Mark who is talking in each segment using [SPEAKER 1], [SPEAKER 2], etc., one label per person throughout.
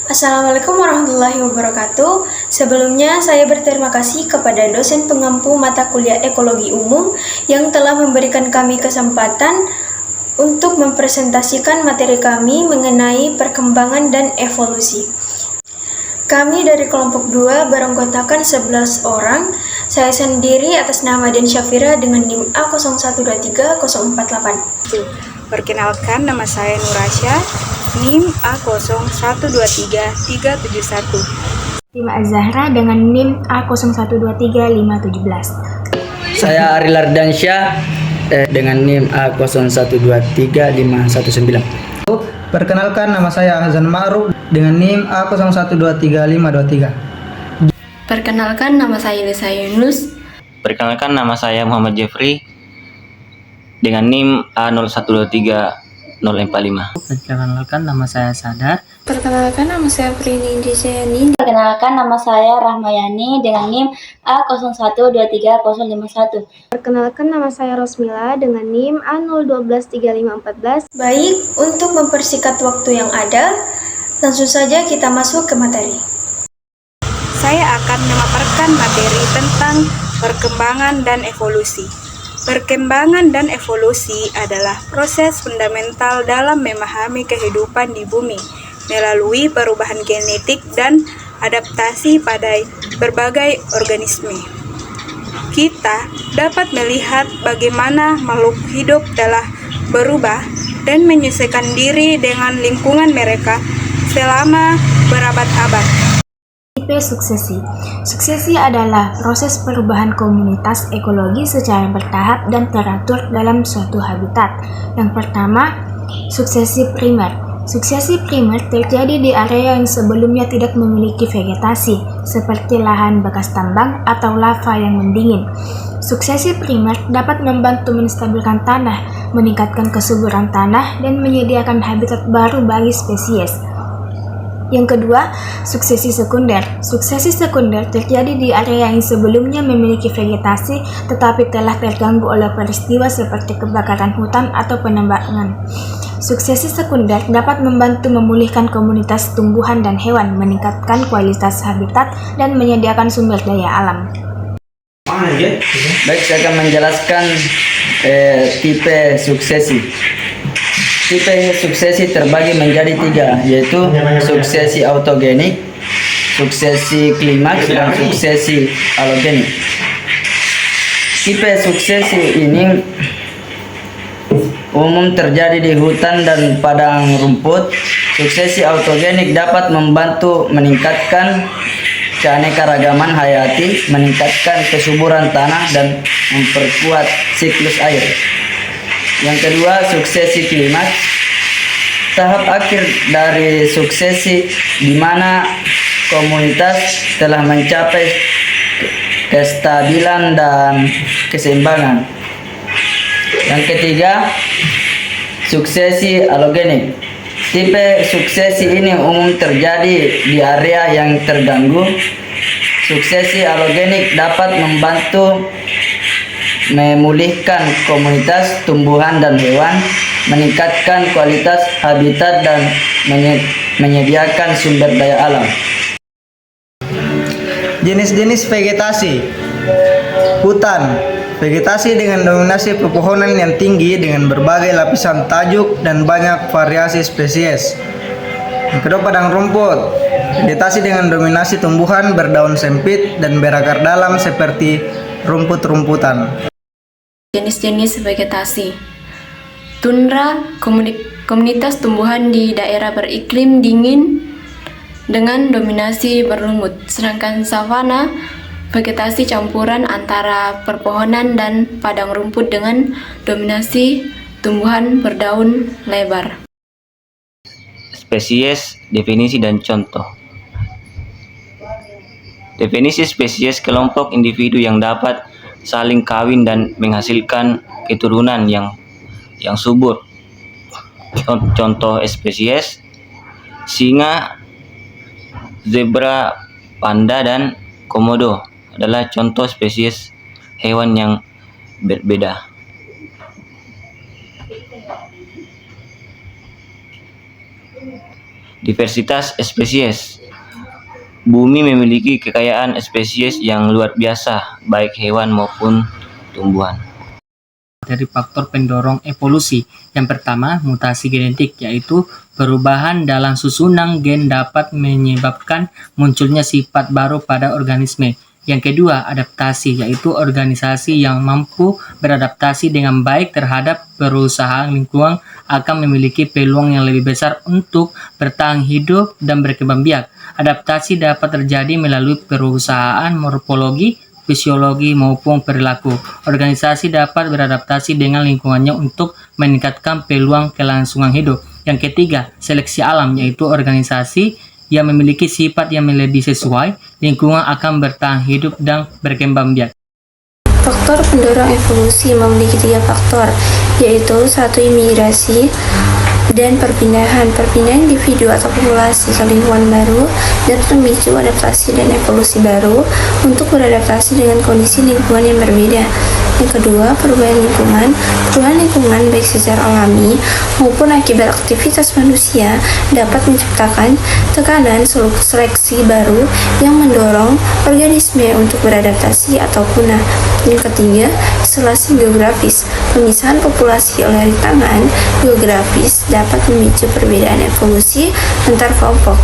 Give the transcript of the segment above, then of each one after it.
[SPEAKER 1] Assalamualaikum warahmatullahi wabarakatuh. Sebelumnya saya berterima kasih kepada dosen pengampu mata kuliah Ekologi Umum yang telah memberikan kami kesempatan untuk mempresentasikan materi kami mengenai perkembangan dan evolusi. Kami dari kelompok 2 beranggotakan 11 orang. Saya sendiri atas nama Den Syafira dengan NIM A0123-048.
[SPEAKER 2] Perkenalkan, nama saya Nurasya, NIM A0123-371.
[SPEAKER 1] Fatima Az-Zahra dengan NIM A0123-517.
[SPEAKER 3] Saya Ari Lardansyah dengan NIM A0123-519.
[SPEAKER 4] Perkenalkan, nama saya Hazan Ma'ruf dengan NIM A0123-523.
[SPEAKER 5] Perkenalkan, nama saya Lisa Yunus.
[SPEAKER 6] Perkenalkan, nama saya Muhammad Jeffrey dengan NIM A0123-045.
[SPEAKER 3] Perkenalkan, nama saya Sadar.
[SPEAKER 5] Perkenalkan, nama saya Prini Indijayani.
[SPEAKER 7] Perkenalkan, nama saya Rahmayani dengan NIM A0123-051.
[SPEAKER 8] Perkenalkan, nama saya Rosmila dengan NIM A0123514.
[SPEAKER 1] Baik, untuk mempersingkat waktu yang ada, langsung saja kita masuk ke materi.
[SPEAKER 2] Saya akan memaparkan materi tentang perkembangan dan evolusi. Perkembangan dan evolusi adalah proses fundamental dalam memahami kehidupan di bumi melalui perubahan genetik dan adaptasi pada berbagai organisme. Kita dapat melihat bagaimana makhluk hidup telah berubah dan menyesuaikan diri dengan lingkungan mereka selama berabad-abad.
[SPEAKER 1] Tipe suksesi. Suksesi adalah proses perubahan komunitas ekologi secara bertahap dan teratur dalam suatu habitat. Yang pertama, suksesi primer. Suksesi primer terjadi di area yang sebelumnya tidak memiliki vegetasi, seperti lahan bekas tambang atau lava yang mendingin. Suksesi primer dapat membantu menstabilkan tanah, meningkatkan kesuburan tanah, dan menyediakan habitat baru bagi spesies. Yang kedua, suksesi sekunder. Suksesi sekunder terjadi di area yang sebelumnya memiliki vegetasi tetapi telah terganggu oleh peristiwa seperti kebakaran hutan atau penebangan. Suksesi sekunder dapat membantu memulihkan komunitas tumbuhan dan hewan, meningkatkan kualitas habitat, dan menyediakan sumber daya alam.
[SPEAKER 3] Baik, saya akan menjelaskan tipe suksesi. Tipe suksesi terbagi menjadi 3, yaitu suksesi autogenik, suksesi klimaks, dan suksesi alogenik. Tipe suksesi ini umum terjadi di hutan dan padang rumput. Suksesi autogenik dapat membantu meningkatkan keanekaragaman hayati, meningkatkan kesuburan tanah, dan memperkuat siklus air. Yang kedua, suksesi klimaks, tahap akhir dari suksesi di mana komunitas telah mencapai kestabilan dan keseimbangan. Yang ketiga, suksesi alogenik. Tipe suksesi ini umum terjadi di area yang terganggu. Suksesi alogenik dapat membantu memulihkan komunitas tumbuhan dan hewan, meningkatkan kualitas habitat, dan menyediakan sumber daya alam.
[SPEAKER 4] Jenis-jenis vegetasi. Hutan, vegetasi dengan dominasi pepohonan yang tinggi dengan berbagai lapisan tajuk dan banyak variasi spesies. Yang kedua, padang rumput, vegetasi dengan dominasi tumbuhan berdaun sempit dan berakar dalam seperti rumput-rumputan.
[SPEAKER 5] Jenis-jenis vegetasi. Tundra, komunitas tumbuhan di daerah beriklim dingin dengan dominasi berlumut. Sedangkan savana, vegetasi campuran antara perpohonan dan padang rumput dengan dominasi tumbuhan berdaun lebar.
[SPEAKER 6] Spesies, definisi, dan contoh. Definisi spesies, kelompok individu yang dapat saling kawin dan menghasilkan keturunan yang subur. Contoh spesies: singa, zebra, panda, dan komodo adalah contoh spesies hewan yang berbeda. diversitas spesies. Bumi memiliki kekayaan spesies yang luar biasa, baik hewan maupun tumbuhan.
[SPEAKER 9] Dari faktor pendorong evolusi. Yang pertama, mutasi genetik, yaitu perubahan dalam susunan gen dapat menyebabkan munculnya sifat baru pada organisme. Yang kedua, adaptasi, yaitu organisasi yang mampu beradaptasi dengan baik terhadap perubahan lingkungan akan memiliki peluang yang lebih besar untuk bertahan hidup dan berkembang biak. Adaptasi dapat terjadi melalui perubahan morfologi, fisiologi maupun perilaku. Organisasi dapat beradaptasi dengan lingkungannya untuk meningkatkan peluang kelangsungan hidup. Yang ketiga, seleksi alam, yaitu organisasi yang memiliki sifat yang lebih sesuai lingkungan akan bertahan hidup dan berkembang biak.
[SPEAKER 5] Faktor pendorong evolusi memiliki 3 faktor, yaitu 1. Imigrasi dan perpindahan individu atau populasi ke lingkungan baru dan memicu adaptasi dan evolusi baru untuk beradaptasi dengan kondisi lingkungan yang berbeda. Yang kedua, perubahan lingkungan baik secara alami maupun akibat aktivitas manusia dapat menciptakan tekanan seleksi baru yang mendorong organisme untuk beradaptasi atau punah. Yang ketiga, isolasi geografis. Pemisahan populasi oleh rintangan geografis dapat memicu perbedaan evolusi antar kelompok.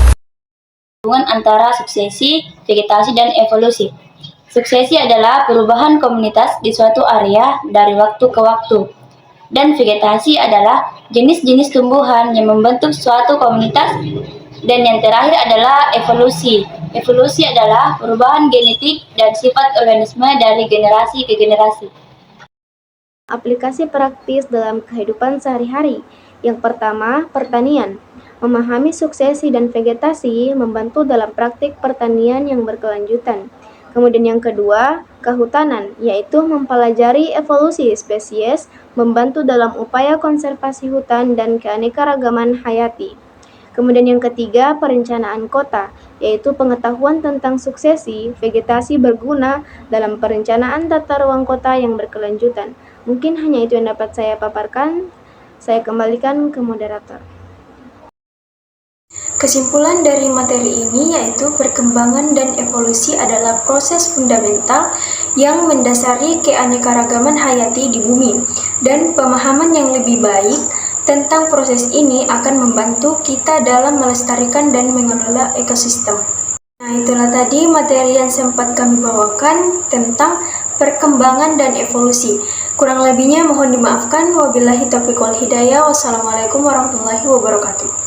[SPEAKER 7] Hubungan antara suksesi, vegetasi, dan evolusi. Suksesi adalah perubahan komunitas di suatu area dari waktu ke waktu. Dan vegetasi adalah jenis-jenis tumbuhan yang membentuk suatu komunitas. Dan yang terakhir adalah evolusi. Evolusi adalah perubahan genetik dan sifat organisme dari generasi ke generasi.
[SPEAKER 8] Aplikasi praktis dalam kehidupan sehari-hari. Yang pertama, pertanian. Memahami suksesi dan vegetasi membantu dalam praktik pertanian yang berkelanjutan. Kemudian yang kedua, kehutanan, yaitu mempelajari evolusi spesies, membantu dalam upaya konservasi hutan dan keanekaragaman hayati. Kemudian yang ketiga, perencanaan kota, yaitu pengetahuan tentang suksesi, vegetasi berguna dalam perencanaan tata ruang kota yang berkelanjutan. Mungkin hanya itu yang dapat saya paparkan. Saya kembalikan ke moderator.
[SPEAKER 1] Kesimpulan dari materi ini yaitu perkembangan dan evolusi adalah proses fundamental yang mendasari keanekaragaman hayati di bumi, dan pemahaman yang lebih baik tentang proses ini akan membantu kita dalam melestarikan dan mengelola ekosistem. Nah, itulah tadi materi yang sempat kami bawakan tentang perkembangan dan evolusi. Kurang lebihnya mohon dimaafkan. Wabillahi taufiq wal hidayah. Wassalamualaikum warahmatullahi wabarakatuh.